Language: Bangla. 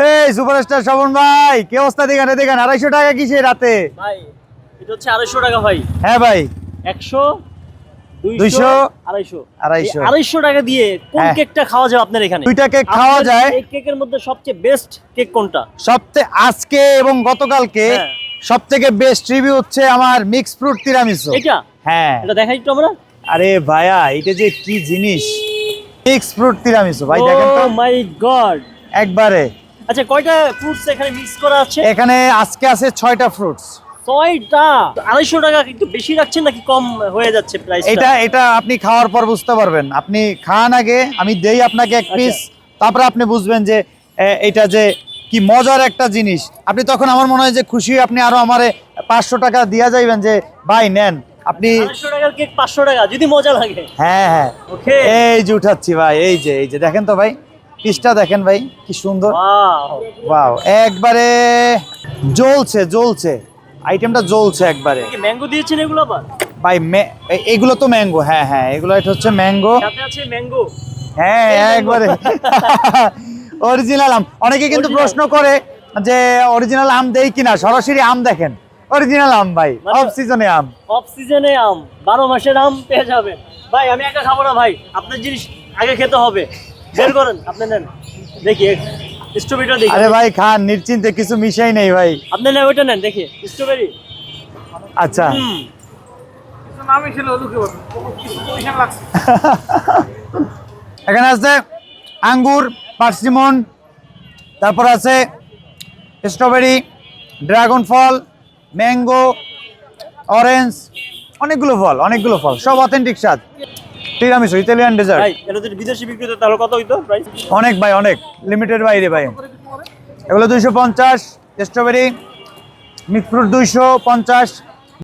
এই সুপারস্টার শোভন ভাই কি অবস্থা? দেখেন দেখেন 250 টাকা কিসে রাতে ভাই এটা হচ্ছে 250 টাকা ভাই। হ্যাঁ ভাই 100 200 200 250 250 250 টাকা দিয়ে কোন হ্যাঁ। কেকটা খাওয়া যাবে আপনার এখানে? দুইটা কেক খাওয়া আপনার যায়। এই কেকের মধ্যে সবচেয়ে বেস্ট কেক কোনটা? সবথেকে আজকে এবং গতকালকে হ্যাঁ। সবথেকে বেস্ট রিভিউ হচ্ছে আমার মিক্স ফ্রুট তিরামিসু। এটা হ্যাঁ এটা দেখাই একটু আমরা। আরে ভাইয়া এটা যে কি জিনিস মিক্স ফ্রুট তিরামিসু ভাই দেখেন তো ও মাই গড। একবারে। আচ্ছা কয়টা ফ্রুটস এখানে মিক্স করা আছে? এখানে আজকে আছে 6টা ফ্রুটস। 6টা। 250 টাকা একটু বেশি রাখছেন নাকি কম হয়ে যাচ্ছে প্রাইসটা? এটা আপনি খাওয়ার পর বুঝতে পারবেন। আপনি খান আগে, আমি দেই আপনাকে এক পিস, তারপরে আপনি বুঝবেন যে এটা যে কি মজার একটা জিনিস। আপনি তখন আমার মনে হয় যে খুশি হয়ে আপনি আরো আমারে 500 টাকা দিয়া যাইবেন যে ভাই নেন আপনি। 250 টাকার কেক 500 টাকা যদি মজা লাগে। হ্যাঁ হ্যাঁ ওকে। এই যে উঠাচ্ছি ভাই, এই যে দেখেন তো ভাই পিসটা দেখেন ভাই কি সুন্দর। ওয়াও। ওয়াও একবারে জ্বলছে আইটেমটা জ্বলছে একবারে। কি ম্যাঙ্গো দিয়েছেন এগুলো আবার? ভাই এগুলো তো ম্যাঙ্গো। হ্যাঁ এগুলো এটা হচ্ছে ম্যাঙ্গো। সাথে আছে ম্যাঙ্গো। হ্যাঁ একবারে অরিজিনাল আম। অনেকে কিন্তু প্রশ্ন করে যে অরিজিনাল আম দেই কিনা, সরাসরি আম দেখেন অরিজিনাল আম ভাই, অফ সিজনে আম। অফ সিজনে আম, 12 মাসের আম পেয়ে যাবেন। ভাই আমি একা খাবো না ভাই, আপনার জিনিস আগে খেতে হবে। বের করেন, আপনি নেন। দেখি স্ট্রবেরিটা দেখি। আরে ভাই খান নিশ্চিন্তে, কিছু মিশাই নেই ভাই। আপনি নেন ওইটা নেন, দেখি স্ট্রবেরি। আচ্ছা নামই ছিল পজিশন লাগছে। এখানে আছে আঙ্গুর, পার্সিমন, তারপর আছে স্ট্রবেরি, ড্রাগন ফল, ম্যাঙ্গো, অরেঞ্জ, অনেকগুলো ফল সব অথেন্টিক স্বাদ। Tiramisu Italian dessert. ভাই এটা যদি বিদেশি বিক্রি হতো তাহলে কত হইতো প্রাইস? অনেক ভাই, অনেক লিমিটেড বাইরে ভাই। এগুলো 250, স্ট্রবেরি মিক্স ফ্রুট 250,